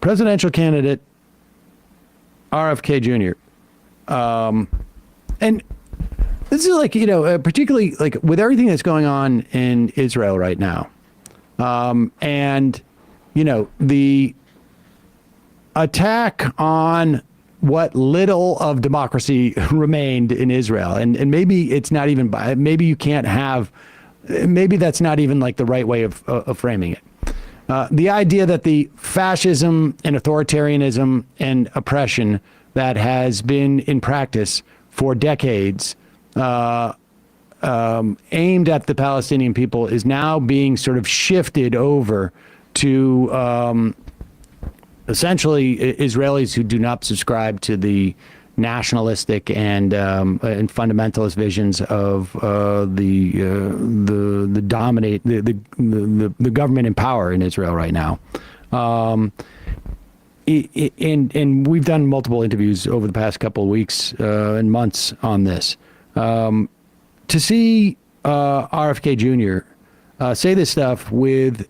presidential candidate RFK Jr. And this is like, particularly like with everything that's going on in Israel right now. And, the attack on what little of democracy remained in Israel. And maybe it's not even, maybe you can't have, maybe that's not even like the right way of framing it. The idea that the fascism and authoritarianism and oppression that has been in practice for decades, aimed at the Palestinian people is now being sort of shifted over to essentially Israelis who do not subscribe to the nationalistic and fundamentalist visions of the government in power in Israel right now. And we've done multiple interviews over the past couple of weeks and months on this. To see RFK Jr. Say this stuff with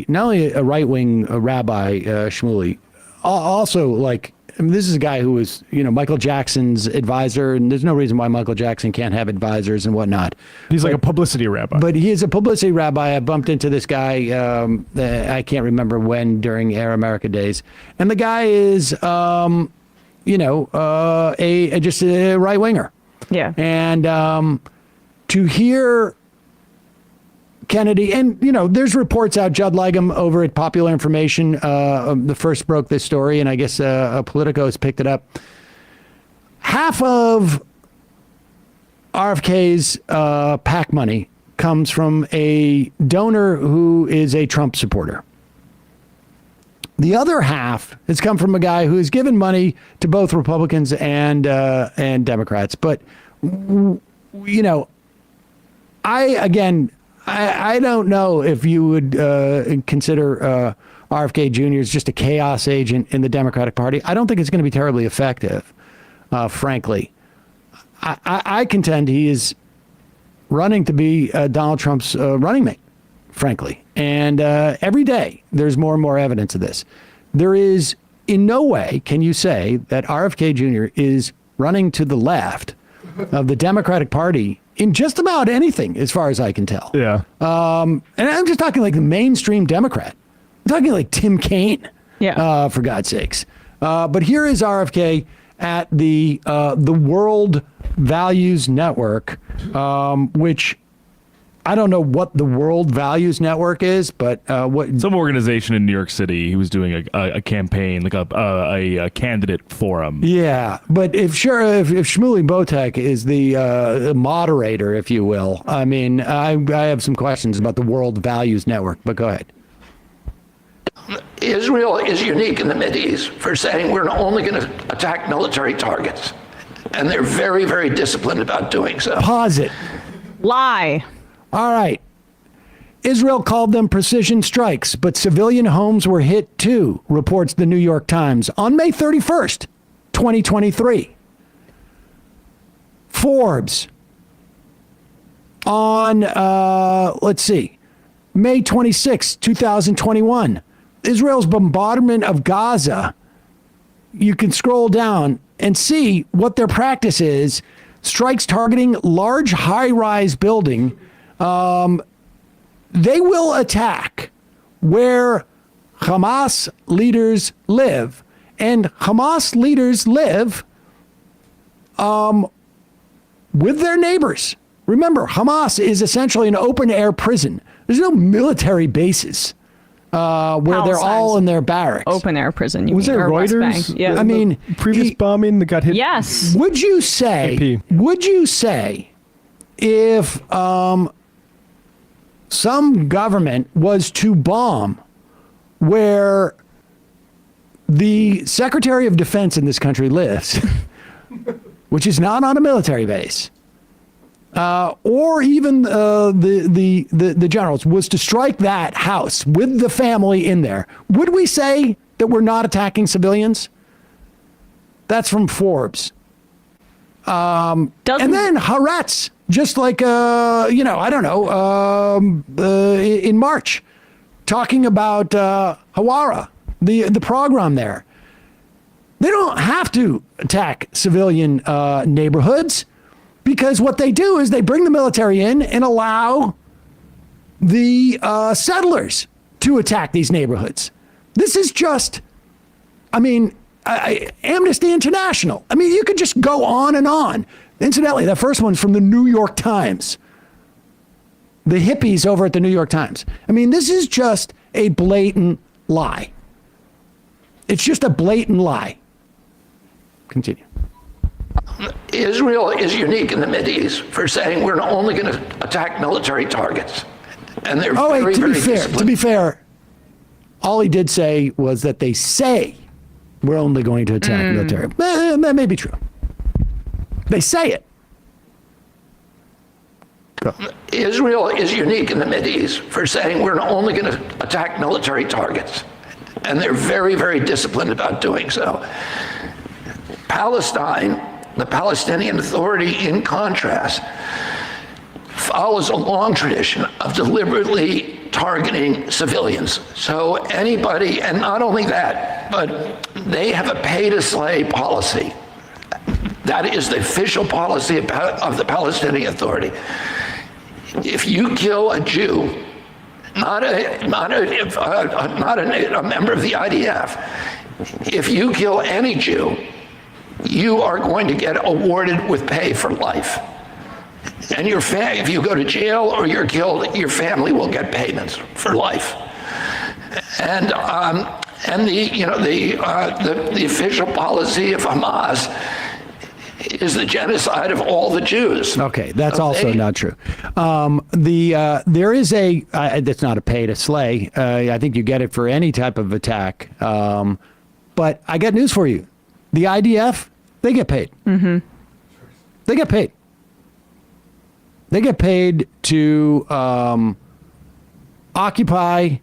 not only a right-wing rabbi, Shmuley, also like, I mean, this is a guy who was, Michael Jackson's advisor, and there's no reason why Michael Jackson can't have advisors and whatnot. He's like a publicity rabbi. But he is a publicity rabbi. I bumped into this guy, I can't remember when, during Air America days. And the guy is, just a right-winger. Yeah. And to hear Kennedy, and there's reports out. Judd Legum over at Popular Information, the first broke this story, and I guess Politico has picked it up. Half of RFK's PAC money comes from a donor who is a Trump supporter. The other half has come from a guy who has given money to both Republicans and Democrats. But I don't know if you would consider RFK Jr. as just a chaos agent in the Democratic Party. I don't think it's going to be terribly effective, frankly. I contend he is running to be Donald Trump's running mate, frankly. And every day there's more and more evidence of this. There is in no way can you say that RFK Jr. is running to the left of the Democratic Party in just about anything, as far as I can tell. Yeah. And I'm just talking like the mainstream Democrat. I'm talking like Tim Kaine. Yeah. For God's sakes. But here is RFK at the World Values Network, which I don't know what the World Values Network is, but what some organization in New York City. He was doing a campaign, like a candidate forum. Yeah, but if Shmuley Botek is the moderator, if you will, I mean, I have some questions about the World Values Network. But go ahead. Israel is unique in the Mideast for saying we're only going to attack military targets, and they're very, very disciplined about doing so. Pause it. Lie. All right. Israel called them precision strikes, but civilian homes were hit too, reports the New York Times on May 31st, 2023. Forbes on, May 26, 2021. Israel's bombardment of Gaza. You can scroll down and see what their practice is. Strikes targeting large high-rise building. They will attack where Hamas leaders live. And Hamas leaders live with their neighbors. Remember, Hamas is essentially an open-air prison. There's no military bases where they're all in their barracks. Open-air prison. Was it Reuters? Yeah. I mean, previous bombing that got hit. Yes. Would you say if some government was to bomb where the Secretary of Defense in this country lives, which is not on a military base, or even the generals, was to strike that house with the family in there, would we say that we're not attacking civilians? That's from Forbes. And then Haaretz, just like, in March, talking about Hawara, the pogrom there. They don't have to attack civilian neighborhoods, because what they do is they bring the military in and allow the settlers to attack these neighborhoods. This is just, Amnesty International. You could just go on and on. Incidentally, that first one's from the New York Times. The hippies over at the New York Times. This is just a blatant lie. It's just a blatant lie. Continue. Israel is unique in the Mideast for saying we're only going to attack military targets. And they're to be fair, all he did say was that they say we're only going to attack military. That may be true. They say it. Go. Israel is unique in the Mideast for saying we're only going to attack military targets. And they're very, very disciplined about doing so. Palestine, the Palestinian Authority, in contrast, follows a long tradition of deliberately targeting civilians. So anybody, and not only that, but they have a pay-to-slay policy. That is the official policy of the Palestinian Authority. If you kill a Jew, not a member of the IDF, if you kill any Jew, you are going to get awarded with pay for life. And if you go to jail or you're killed, your family will get payments for life. And the official policy of Hamas is the genocide of all the Jews. Okay, that's also not true. There is that's not a pay to slay. I think you get it for any type of attack. But I got news for you. The IDF, they get paid. Mm-hmm. They get paid. They get paid to occupy.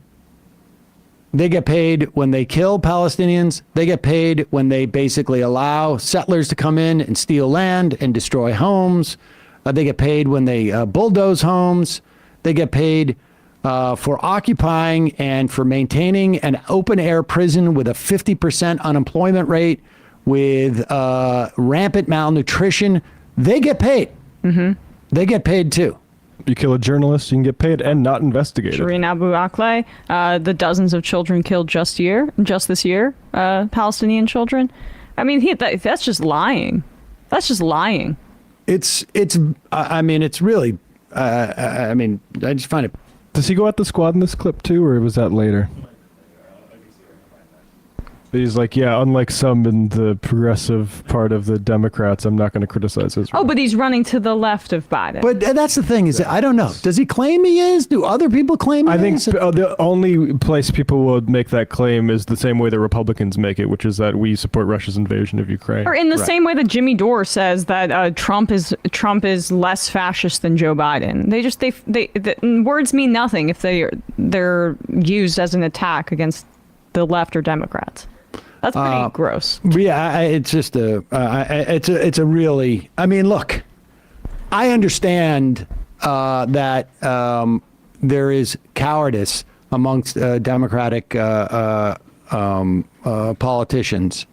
They get paid when they kill Palestinians. They get paid when they basically allow settlers to come in and steal land and destroy homes. They get paid when they bulldoze homes. They get paid for occupying and for maintaining an open air prison with a 50% unemployment rate, with rampant malnutrition. They get paid. Mm-hmm. They get paid too. You kill a journalist, you can get paid and not investigated. Shireen Abu Akleh, the dozens of children killed just this year, Palestinian children. That's just lying. That's just lying. It's really, I just find it. Does he go at the squad in this clip too, or was that later? He's like, yeah, unlike some in the progressive part of the Democrats, I'm not going to criticize Israel. Oh, but he's running to the left of Biden. But that's the thing, is that I don't know. Does he claim he is? Do other people claim he is? I think the only place people would make that claim is the same way that Republicans make it, which is that we support Russia's invasion of Ukraine. Or in the same way that Jimmy Dore says that Trump is less fascist than Joe Biden. The words mean nothing if they're used as an attack against the left or Democrats. That's pretty gross. Yeah, it's just it's a really. Look, I understand that there is cowardice amongst Democratic politicians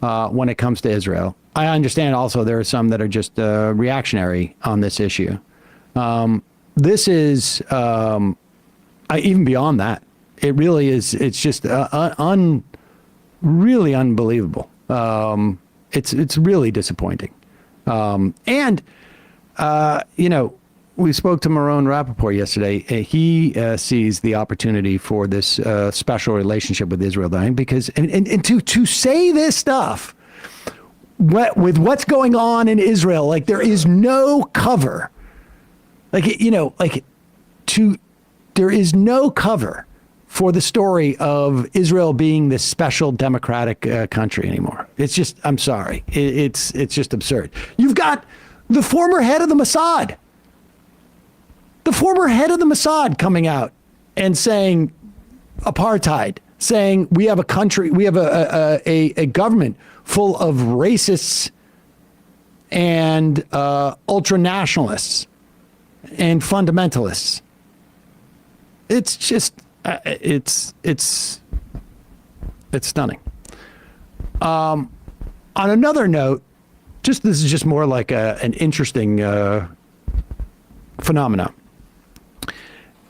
when it comes to Israel. I understand also there are some that are just reactionary on this issue. This is even beyond that. It really is. It's just really unbelievable. It's really disappointing. We spoke to Marone Rappaport yesterday. He sees the opportunity for this special relationship with Israel, because and to say this stuff with what's going on in Israel, like there is no cover. There is no cover for the story of Israel being this special democratic country anymore. It's just, I'm sorry. It's just absurd. You've got the former head of the Mossad. The former head of the Mossad coming out and saying apartheid, saying we have a country, we have a government full of racists and ultra-nationalists and fundamentalists. It's just, it's It's stunning. On another note, this is just more like an interesting phenomena.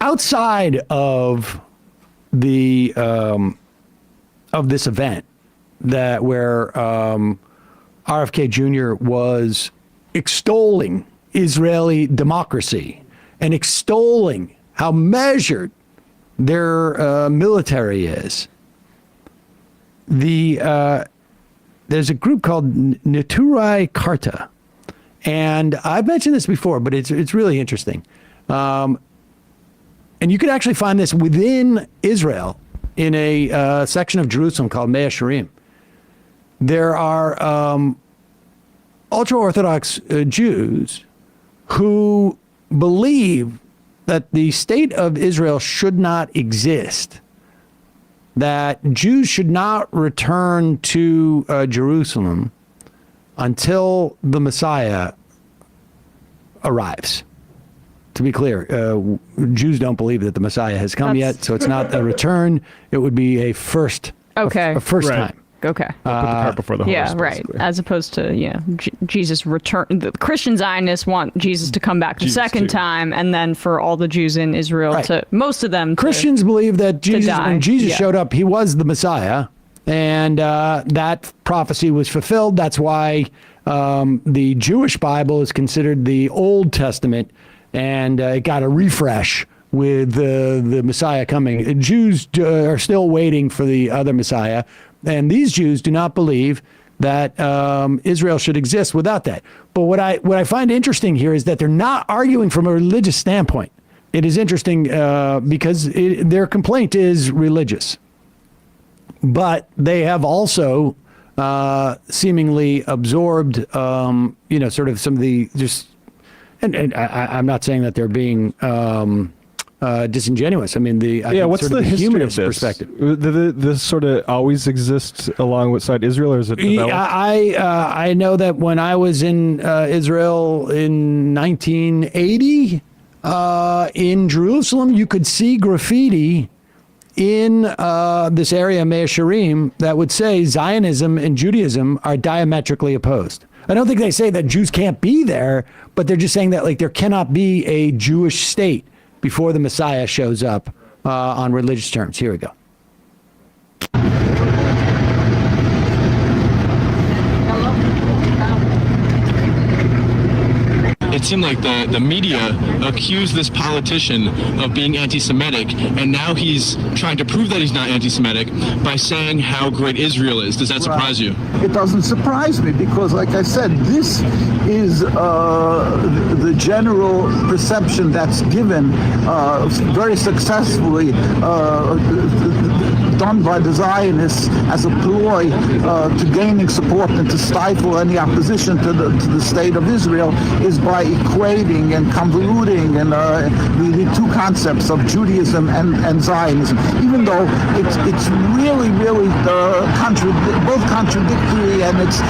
Outside of the of this event where RFK Jr. was extolling Israeli democracy and extolling how measured their military is, there's a group called Neturai Karta, and I've mentioned this before, but it's really interesting. And you could actually find this within Israel in a section of Jerusalem called Mea Shearim. There are ultra-Orthodox Jews who believe that the state of Israel should not exist, that Jews should not return to Jerusalem until the Messiah arrives. To be clear, Jews don't believe that the Messiah has come yet, so it's not a return. It would be a first, Okay. a first Right. time. Okay. Put the cart before the horse. Yeah, right. basically. As opposed to, Jesus return. The Christian Zionists want Jesus to come back the Jesus second too. time, and then for all the Jews in Israel Right. most of them, Christians believe that Jesus, die. when Jesus Yeah. showed up, he was the Messiah, and that prophecy was fulfilled. That's why the Jewish Bible is considered the Old Testament, and it got a refresh with the Messiah coming. Jews are still waiting for the other Messiah, and these Jews do not believe that Israel should exist without that. But what I find interesting here is that they're not arguing from a religious standpoint. It is interesting because their complaint is religious, but they have also seemingly absorbed, sort of some of the just. And I'm not saying that they're being disingenuous. I mean, What's the history humanist of this? perspective? Did this sort of always exist alongside Israel, or is it developed? I know that when I was in Israel in 1980, in Jerusalem, you could see graffiti in this area, Mea Shearim, that would say Zionism and Judaism are diametrically opposed. I don't think they say that Jews can't be there, but they're just saying that there cannot be a Jewish state before the Messiah shows up on religious terms. Here we go. It seemed like the media accused this politician of being anti-Semitic, and now he's trying to prove that he's not anti-Semitic by saying how great Israel is. Does that surprise you? It doesn't surprise me because, like I said, this is the general perception that's given very successfully done by the Zionists as a ploy to gaining support and to stifle any opposition to the state of Israel is by equating and convoluting and the two concepts of Judaism and Zionism, even though it's really both contradictory, and it's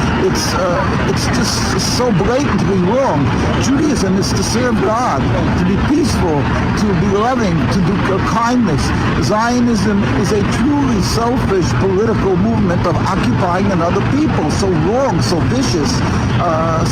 just so blatantly wrong. Judaism is to serve God, to be peaceful, to be loving, to do kindness. Zionism is a truly selfish political movement of occupying another people. So wrong, so vicious,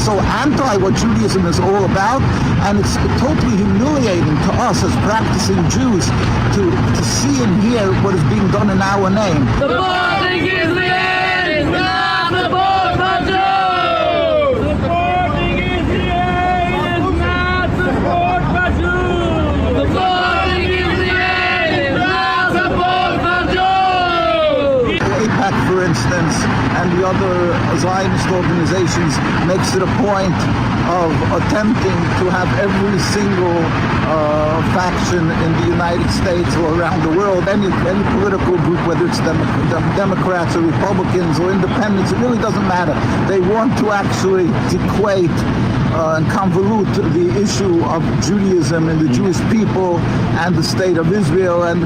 so anti what Judaism is all about, and it's totally humiliating to us as practicing Jews to see and hear what is being done in our name. Supporting Israel is not support for Jews! Supporting Israel is not support for Jews! Supporting Israel is not support for Jews! AIPAC, for instance, and the other Zionist organizations makes it a point of attempting to have every single faction in the United States or around the world, any political group, whether it's Democrats or Republicans or independents, it really doesn't matter. They want to actually equate and convolute the issue of Judaism and the Jewish people and the state of Israel, and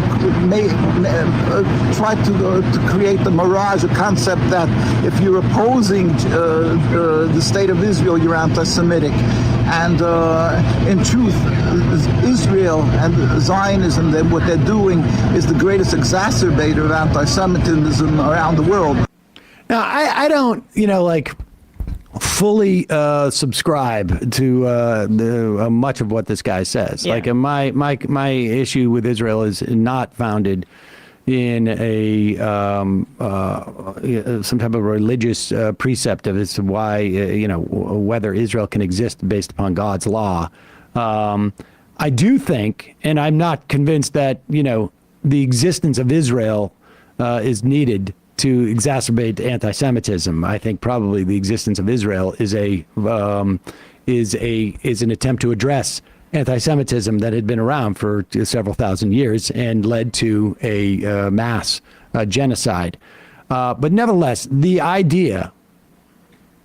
try to create the mirage, a concept that if you're opposing the state of Israel, you're anti-Semitic. And in truth, Israel and Zionism, what they're doing is the greatest exacerbator of anti-Semitism around the world. Now, I don't, fully subscribe to much of what this guy says. Yeah. Like my issue with Israel is not founded in some type of religious precept of as to why whether Israel can exist based upon God's law. I do think, and I'm not convinced that the existence of Israel is needed to exacerbate anti-Semitism. I think probably the existence of Israel is an attempt to address anti-Semitism that had been around for several thousand years and led to a mass genocide. But nevertheless, the idea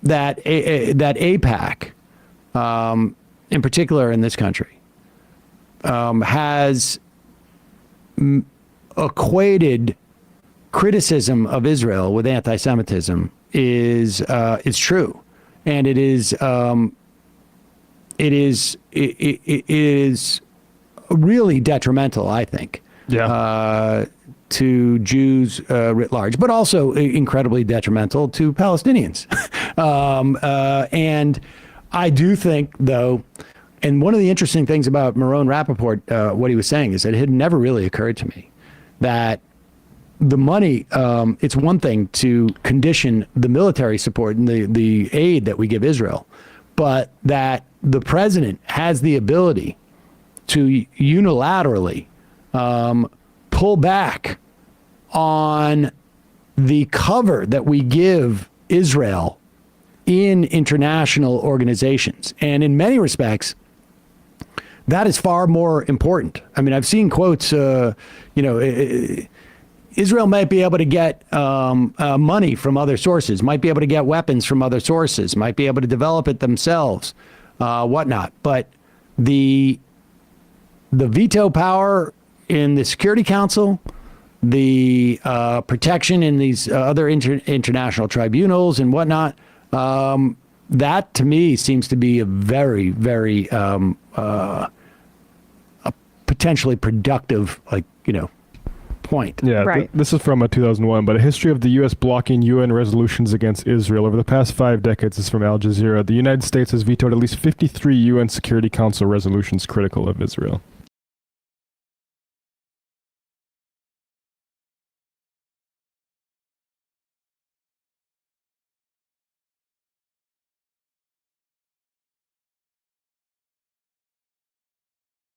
that that AIPAC, in particular in this country, has equated criticism of Israel with anti-Semitism is true, and it is really detrimental, I think, to Jews writ large, but also incredibly detrimental to Palestinians. And I do think, though, and one of the interesting things about Meron Rappaport, what he was saying is that it had never really occurred to me that the money, it's one thing to condition the military support and the aid that we give Israel, but that the president has the ability to unilaterally pull back on the cover that we give Israel in international organizations. And in many respects, that is far more important. I mean, I've seen quotes, Israel might be able to get money from other sources, might be able to get weapons from other sources, might be able to develop it themselves, whatnot. But the veto power in the Security Council, the protection in these other international tribunals and whatnot, that to me seems to be a very, very potentially productive, point. Yeah, Right. This is from 2001, but a history of the U.S. blocking UN resolutions against Israel. Over the past 5 decades, this is from Al Jazeera. The United States has vetoed at least 53 UN Security Council resolutions critical of Israel.